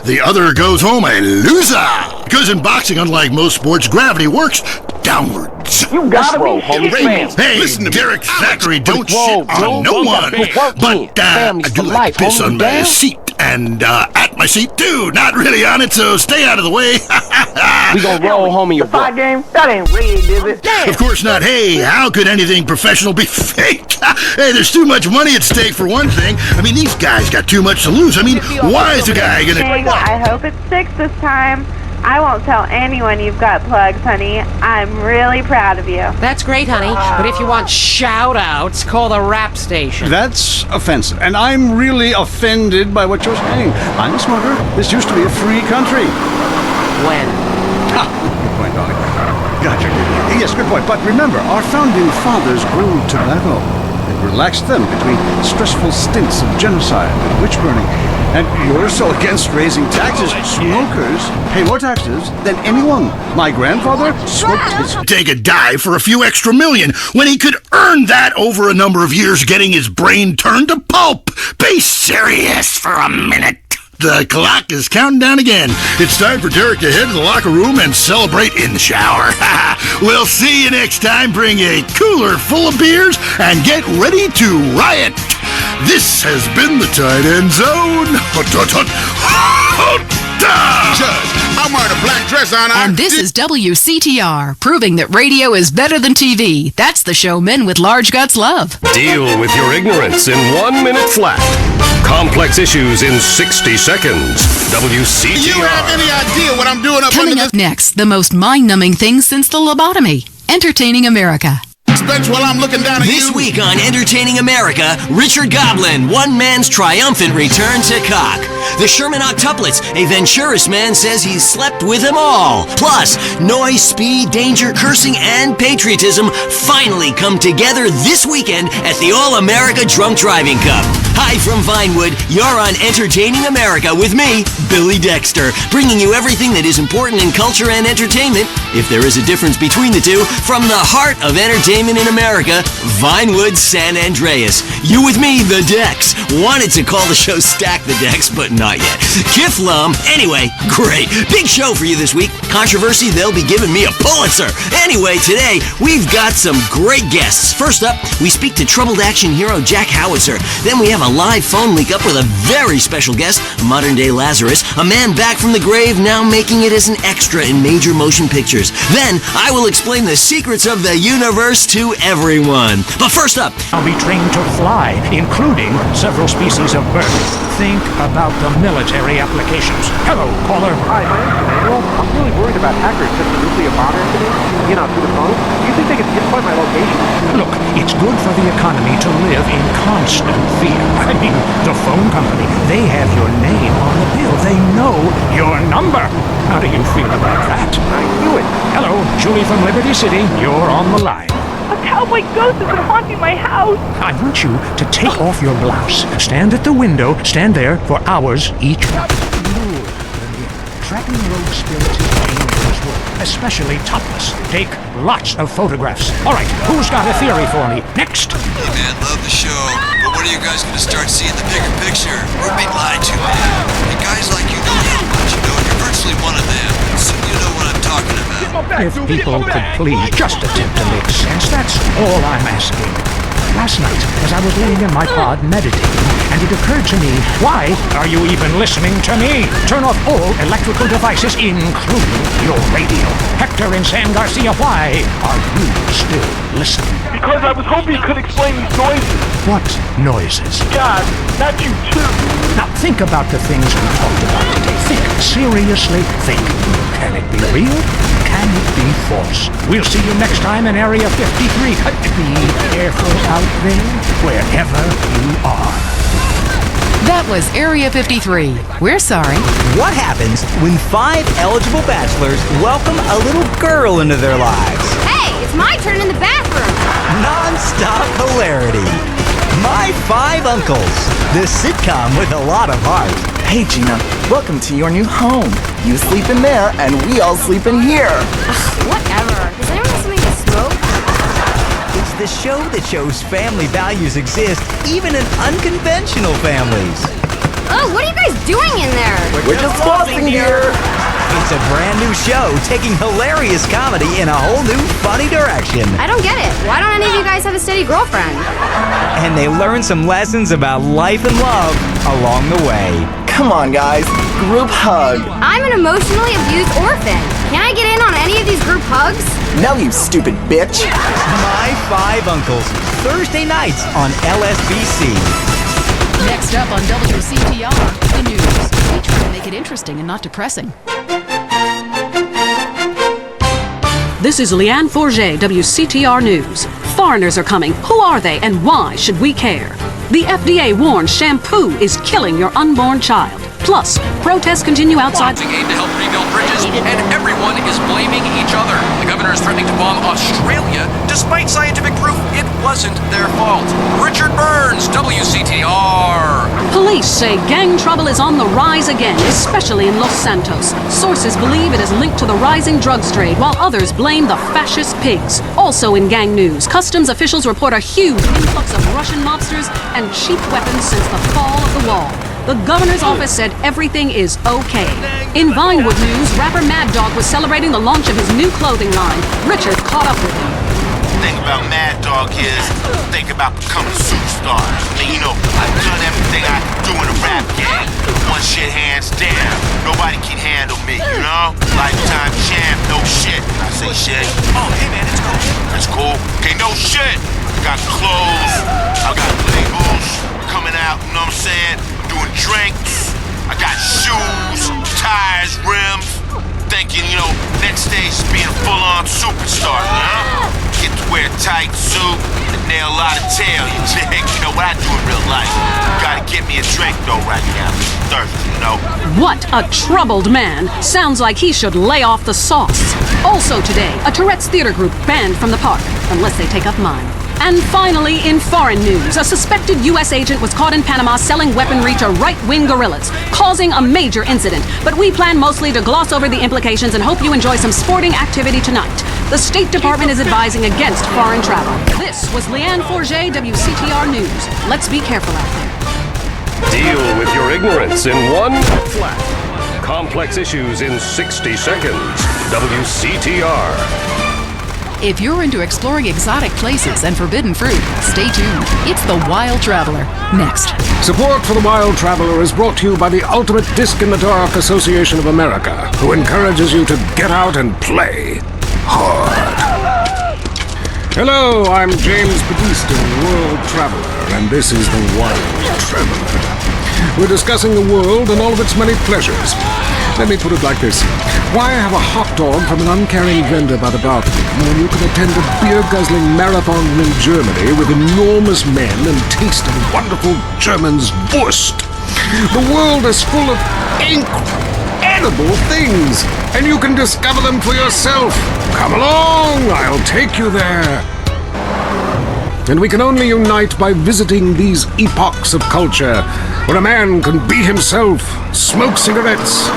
the other goes home a loser. Because in boxing, unlike most sports, gravity works downwards. You gotta be Hey, listen to Derek Thackeray, don't shit on no one. But I do like to piss on my seat. And at my seat, too. Not really on it, so stay out of the way. We gonna roll home in your butt. Game? That ain't rigged, is it? Of course not. Hey, how could anything professional be fake? Hey, there's too much money at stake for one thing. I mean, these guys got too much to lose. I mean, why is a guy gonna... I hope it's 6 this time. I won't tell anyone you've got plugs, honey. I'm really proud of you. That's great, honey. But if you want shout-outs, call the rap station. That's offensive, and I'm really offended by what you're saying. I'm a smoker. This used to be a free country. When? Good point, darling. Gotcha. Yes, good point. But remember, our founding fathers grew tobacco. It relaxed them between stressful stints of genocide and witch burning. And you're so against raising taxes. Smokers pay more taxes than anyone. My grandfather smoked his... Take a dive for a few extra million when he could earn that over a number of years getting his brain turned to pulp. Be serious for a minute. The clock is counting down again. It's time for Derek to head to the locker room and celebrate in the shower. We'll see you next time. Bring a cooler full of beers and get ready to riot. This has been the Tight End Zone. Judge, I'm wearing a black dress on. And this is WCTR, proving that radio is better than TV. That's the show men with large guts love. Deal with your ignorance in 1 minute flat. Complex issues in 60 seconds. WCTR. Do you have any idea what I'm doing up Coming under up next, the most mind-numbing thing since the lobotomy. Entertaining America. bench while I'm looking down at This week on Entertaining America, Richard Goblin, one man's triumphant return to cock. The Sherman Octuplets, a Venturis man says he's slept with them all. Plus, noise, speed, danger, cursing, and patriotism finally come together this weekend at the All-America Drunk Driving Cup. Hi from Vinewood, you're on Entertaining America with me, Billy Dexter, bringing you everything that is important in culture and entertainment, if there is a difference between the two, from the heart of entertainment in America, Vinewood, San Andreas. You with me, the Dex. Wanted to call the show Stack the Dex, but not yet. Kiflum. Anyway, great. Big show for you this week. Controversy, they'll be giving me a Pulitzer. Anyway, today, we've got some great guests. First up, we speak to troubled action hero Jack Howitzer. Then we have a live phone link up with a very special guest, modern-day Lazarus, a man back from the grave now making it as an extra in major motion pictures. Then, I will explain the secrets of the universe to everyone. But first up, I'll be trained to fly, including several species of bird. Think about the military applications. Hello, caller. Hi, my name's Emmanuel. I'm really worried about hackers setting a nuclear bomb incident. Through the phone. Do you think they can pinpoint my location? Look, it's good for the economy to live in constant fear. I mean, the phone company, they have your name on the bill. They know your number. How do you feel about that? I knew it. Hello, Julie from Liberty City. You're on the line. A cowboy ghost has been haunting my house. I want you to take off your blouse. Stand at the window. Stand there for hours each night. Tracking road spirits is dangerous work, especially topless. Take lots of photographs. All right, who's got a theory for me? Next. Hey man, love the show, but when are you guys gonna start seeing the bigger picture? We're being lied to, man. And guys like you don't have much, you know? You're virtually one of them, so you know what I'm talking about. If people could please just attempt to make sense, that's all I'm asking. Last night, as I was laying in my pod meditating, and it occurred to me, why are you even listening to me? Turn off all electrical devices, including your radio. Hector and San Garcia, why are you still listening? Because I was hoping you could explain these noises. What noises? God, not you too. Now think about the things we talked about today. Think, seriously think. Can it be real? Can it be false? We'll see you next time in Area 53. Be careful out there, wherever you are. That was Area 53. We're sorry. What happens when 5 eligible bachelors welcome a little girl into their lives? Hey, it's my turn in the bathroom. Non-stop hilarity. My 5 Uncles, the sitcom with a lot of heart. Hey Gina, welcome to your new home. You sleep in there and we all sleep in here. Whatever. Does anyone have something to smoke? It's the show that shows family values exist even in unconventional families. Oh, what are you guys doing in there? We're just flossing here. It's a brand new show taking hilarious comedy in a whole new funny direction. I don't get it. Why don't any of you guys have a steady girlfriend? And they learn some lessons about life and love along the way. Come on, guys. Group hug. I'm an emotionally abused orphan. Can I get in on any of these group hugs? No, you stupid bitch. My Five Uncles, Thursday nights on LSBC. Next up on WCTR, the news. We try to make it interesting and not depressing. This is Leanne Forget, WCTR News. Foreigners are coming. Who are they and why should we care? The FDA warns shampoo is killing your unborn child. Plus, protests continue outside. Wanting aid to help rebuild bridges, and everyone is blaming each other. The governor is threatening to bomb Australia, despite scientific proof it wasn't their fault. Richard Burns, WCTR. Police say gang trouble is on the rise again, especially in Los Santos. Sources believe it is linked to the rising drugs trade, while others blame the fascist pigs. Also in gang news, customs officials report a huge influx of Russian mobsters and cheap weapons since the fall of the wall. The governor's office said everything is okay. In Vinewood news, rapper Mad Dog was celebrating the launch of his new clothing line. Richard caught up with him. The thing about Mad Dog is, think about becoming a superstar. I mean, you know, I've done everything I can do in a rap game. One shit hands down. Nobody can handle me, you know? Lifetime champ, no shit. I say shit. Oh, hey man, it's cool. That's cool. Okay, no shit. I got clothes. I got labels coming out, you know what I'm saying? Doing drinks, I got shoes, tires, rims, thinking, you know, next stage is being a full-on superstar, you know? Get to wear a tight suit and nail a lot of tail, you dig? You know what I do in real life? Gotta get me a drink though right now. I'm thirsty, you know? What a troubled man. Sounds like he should lay off the sauce. Also today, a Tourette's theater group banned from the park, unless they take up mine. And finally, in foreign news, a suspected U.S. agent was caught in Panama selling weaponry to right-wing guerrillas, causing a major incident. But we plan mostly to gloss over the implications and hope you enjoy some sporting activity tonight. The State Department is advising against foreign travel. This was Leanne Forget, WCTR News. Let's be careful out there. Deal with your ignorance in one flat. Complex issues in 60 seconds. WCTR. If you're into exploring exotic places and forbidden fruit, stay tuned. It's The Wild Traveler. Next. Support for The Wild Traveler is brought to you by the Ultimate Disc in the Dark Association of America, who encourages you to get out and play hard. Hello, I'm James Badiston, World Traveler, and this is The Wild Traveler. We're discussing the world and all of its many pleasures. Let me put it like this. Why have a hot dog from an uncaring vendor by the bathroom when you can attend a beer-guzzling marathon in Germany with enormous men and taste a wonderful German's Wurst? The world is full of incredible things, and you can discover them for yourself. Come along, I'll take you there. And we can only unite by visiting these epochs of culture, where a man can be himself, smoke cigarettes,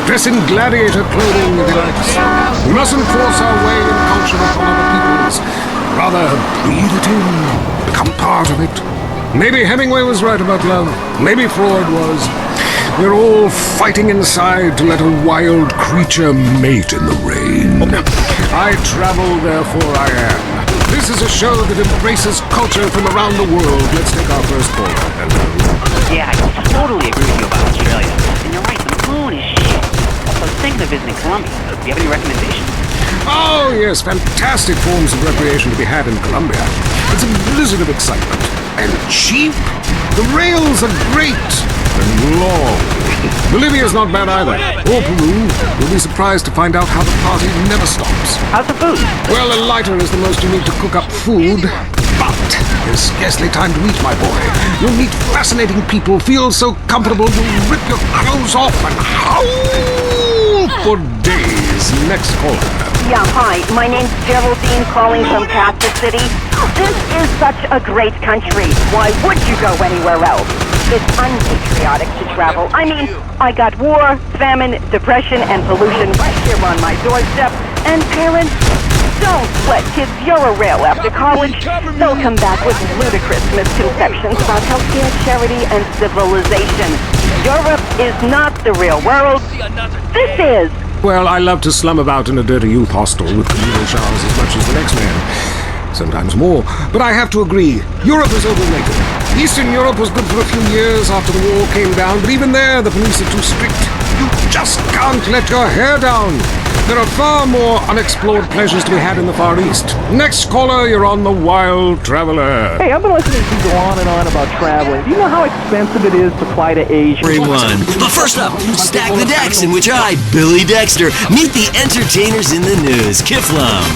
dress in gladiator clothing if he likes. We mustn't force our way in culture upon other people's. Rather, breathe it in, become part of it. Maybe Hemingway was right about love. Maybe Freud was. We're all fighting inside to let a wild creature mate in the rain. I travel, therefore I am. This is a show that embraces culture from around the world. Let's take our first caller. Hello. Yeah, I totally agree with you about Australia. And you're right, the moon is shit. Also, thinking of visiting Colombia. Do you have any recommendations? Oh, yes, fantastic forms of recreation to be had in Colombia. It's a blizzard of excitement. And cheap. The rails are great. And long. Bolivia's not bad either. Or Peru. You'll be surprised to find out how the party never stops. How's the food? Well, a lighter is the most you need to cook up food. But there's scarcely time to eat, my boy. You'll meet fascinating people, feel so comfortable you'll rip your clothes off and howl for days. Next caller. Yeah, hi. My name's Geraldine, calling from Kansas City. This is such a great country. Why would you go anywhere else? It's unpatriotic to travel. I mean, I got war, famine, depression, and pollution right here on my doorstep. And parents, don't let kids Euro-rail after college. They'll come back with ludicrous misconceptions about healthcare, charity, and civilization. Europe is not the real world. This is. Well, I love to slum about in a dirty youth hostel with communal showers as much as the next man. Sometimes more. But I have to agree, Europe is overrated. Eastern Europe was good for a few years after the wall came down, but even there, the police are too strict. You just can't let your hair down. There are far more unexplored pleasures to be had in the Far East. Next caller, you're on the Wild Traveler. Hey, I've been listening to you go on and on about traveling. Do you know how expensive it is to fly to Asia? Everyone. But first up, Stack the Decks, in which I, Billy Dexter, meet the entertainers in the news. Kiflam.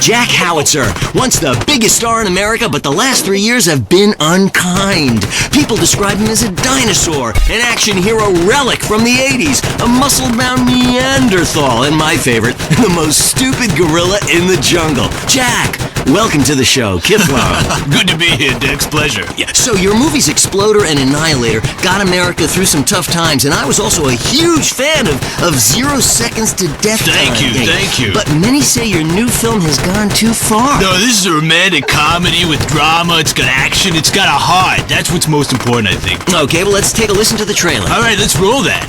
Jack Howitzer, once the biggest star in America, but the last 3 years have been unkind. People describe him as a dinosaur, an action hero relic from the 80s, a muscle-bound Neanderthal, and my favorite, the most stupid gorilla in the jungle. Jack, welcome to the show, Kiflam. Good to be here, Dex. Pleasure. Yeah, so your movies Exploder and Annihilator got America through some tough times, and I was also a huge fan of 0 Seconds to Death. Thank you. But many say your new film has gone too far. No, this is a romantic comedy with drama. It's got action. It's got a heart. That's what's most important, I think. Okay, well, let's take a listen to the trailer. All right, let's roll that.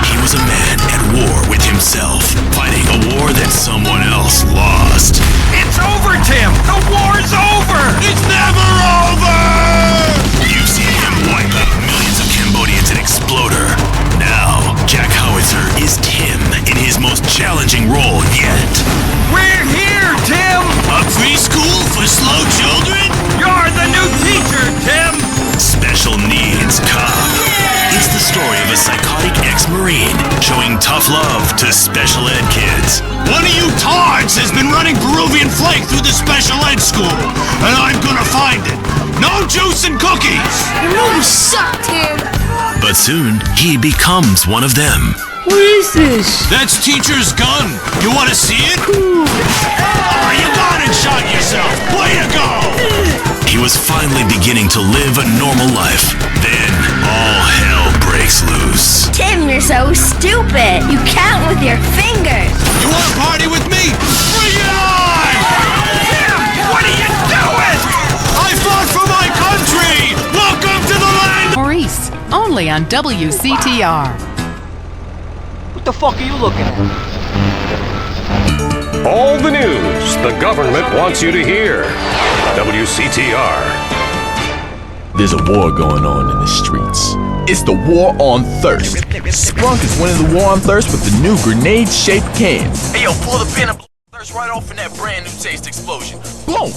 He was a man at war with himself, fighting a war that someone else lost. It's over, Tim. The war's over. It's never over. You've seen him wipe out millions of Cambodians in Exploder. Now, Jack Howitzer is Tim in his most challenging role yet. We're here, Tim. A preschool for slow children? You're the new teacher, Tim. Special needs cop. It's the story of a psychotic ex-Marine showing tough love to special ed kids. One of you tards has been running Peruvian flake through the special ed school, and I'm gonna find it. No juice and cookies. You really suck, Tim. But soon, he becomes one of them. What is this? That's teacher's gun. You want to see it? Oh, you got it, shot yourself. Way to go. He was finally beginning to live a normal life. Then, all hell breaks loose. Tim, you're so stupid. You count with your fingers. You want to party with me? Bring it on! Tim, what are you doing? I fought for my country. Welcome to the land. Maurice, only on WCTR. What the fuck are you looking at? All the news the government wants you to hear. WCTR. There's a war going on in the streets. It's the war on thirst. Sprunk is winning the war on thirst with the new grenade-shaped cans. Hey yo, pull the pin up thirst right off in that brand new taste explosion. Boom!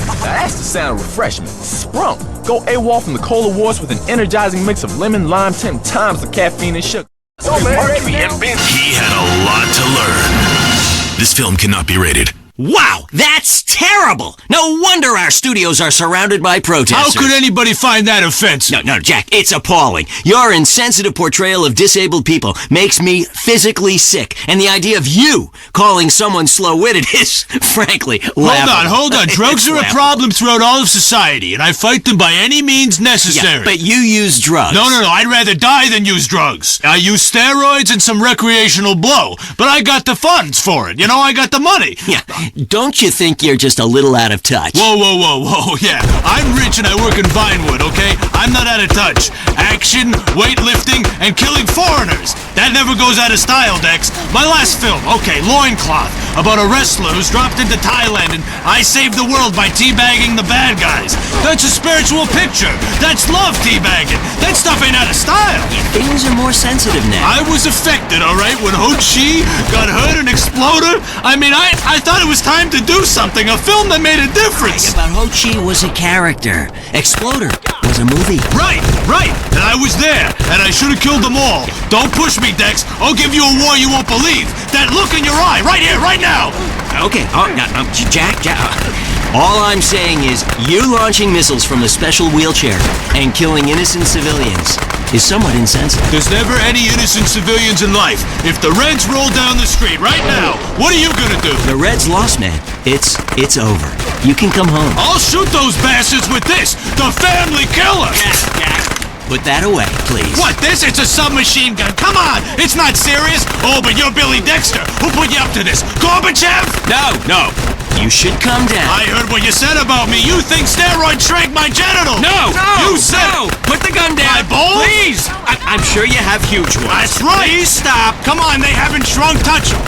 Now that's the sound of refreshment. Sprunk. Go AWOL from the Cola Wars with an energizing mix of lemon, lime, 10 times the caffeine and sugar. He had a lot to learn. This film cannot be rated. Wow, that's terrible! No wonder our studios are surrounded by protesters. How could anybody find that offensive? No, Jack, it's appalling. Your insensitive portrayal of disabled people makes me physically sick, and the idea of you calling someone slow-witted is, frankly, laughable. Hold on. Drugs are a problem throughout all of society, and I fight them by any means necessary. Yeah, but you use drugs. No, I'd rather die than use drugs. I use steroids and some recreational blow, but I got the funds for it. I got the money. Yeah. Don't you think you're just a little out of touch? Whoa, yeah. I'm rich and I work in Vinewood, okay? I'm not out of touch. Action, weightlifting, and killing foreigners. That never goes out of style, Dex. My last film, okay, Loincloth, about a wrestler who's dropped into Thailand and I saved the world by teabagging the bad guys. That's a spiritual picture. That's love teabagging. That stuff ain't out of style. Things are more sensitive now. I was affected, all right, when Ho Chi got hurt in Exploder. I mean, I thought it was time to do something, a film that made a difference. But Ho Chi was a character. Exploder was a movie. Right. And I was there, and I should have killed them all. Don't push me, Dex. I'll give you a war you won't believe. That look in your eye, right here, right now. Okay, Jack. All I'm saying is you launching missiles from a special wheelchair and killing innocent civilians is somewhat insensitive. There's never any innocent civilians in life. If the Reds roll down the street right now, what are you gonna do? The Reds lost, man. It's over. You can come home. I'll shoot those bastards with this, the family killer. Jack, put that away, please. What, this? It's a submachine gun. Come on, it's not serious. Oh, but you're Billy Dexter. Who put you up to this? Gorbachev? No. You should come down. I heard what you said about me. You think steroids shrank my genitals? No! You said No! Put the gun down. my balls? Please! I'm sure you have huge ones. That's right. Please stop. Come on, they haven't shrunk. Touch them.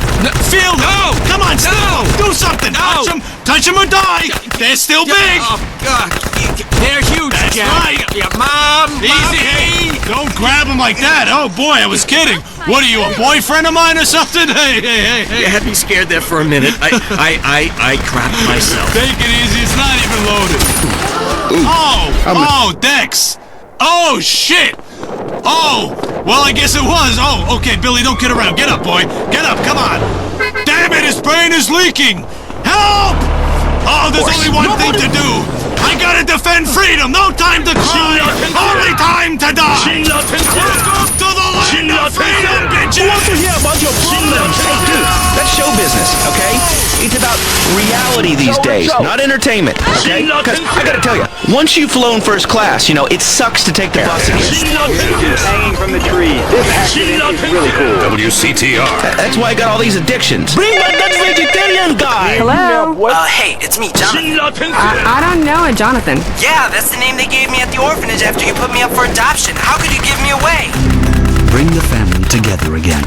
Feel them. No! Come on, No! do something. No! Touch them or die. They're still big. Oh, God. They're huge, That's Jack. right. Yeah, Mom! Easy, hey. Don't grab them like that. Oh, boy, I was kidding. What are you, a boyfriend of mine or something? Hey. You had me scared there for a minute. I crapped myself. Take it easy. It's not even loaded. Oh, Dex. Oh, shit. Oh, well, I guess it was. Oh, okay, Billy, don't kid around. Get up, boy. Get up, come on. Damn it, his brain is leaking. Help! Oh, there's only one thing to do. I gotta defend freedom. No time to cry. Only time to die. Welcome to the land of freedom, bitches. Who wants to hear about your problems? Hey, dude, that's show business, okay? It's about reality these days, not entertainment, okay? Because I gotta tell you, once you've flown first class, you know, it sucks to take the bus again. Hanging from the tree. This accident is really cool. WCTR. That's why I got all these addictions. Bring back that vegetarian guy! Hello? Hey, it's me, Jonathan. I don't know a Jonathan. Yeah, that's the name they gave me at the orphanage after you put me up for adoption. How could you give me away? Bring the family together again.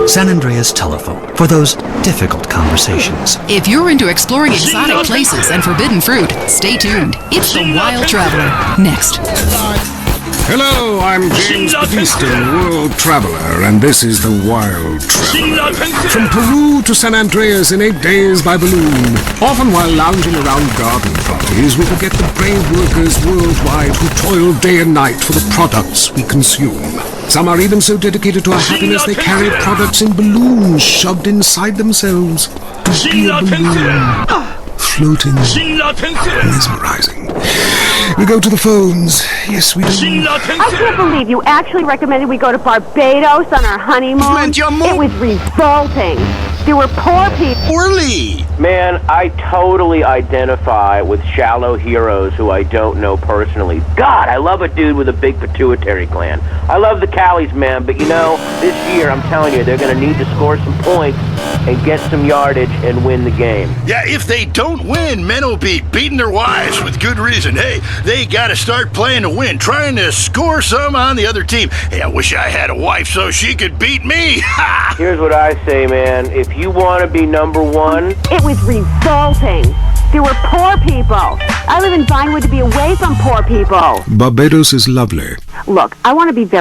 San Andreas Telephone for those difficult conversations. If you're into exploring exotic places and forbidden fruit, stay tuned. It's The Wild Traveler. Next. Hello, I'm James Batista, world traveler, and this is The Wild Traveler. From Peru to San Andreas in 8 days by balloon. Often while lounging around garden parties, we forget the brave workers worldwide who toil day and night for the products we consume. Some are even so dedicated to our happiness they carry products in balloons shoved inside themselves. To be a balloon, floating, mesmerizing. We go to the phones. Yes, we do. I can't believe you actually recommended we go to Barbados on our honeymoon. It was revolting. There were poor people. Man, I totally identify with shallow heroes who I don't know personally. God, I love a dude with a big pituitary gland. I love the Callies, man, but you know, this year, I'm telling you, they're going to need to score some points and get some yardage and win the game. Yeah, if they don't win, men will be beating their wives with good reason. Hey, they got to start playing to win, trying to score some on the other team. Hey, I wish I had a wife so she could beat me. Ha! Here's what I say, man. If you want to be number one... It was revolting. There were poor people. I live in Vinewood to be away from poor people. Barbados is lovely. Look, I want to be very...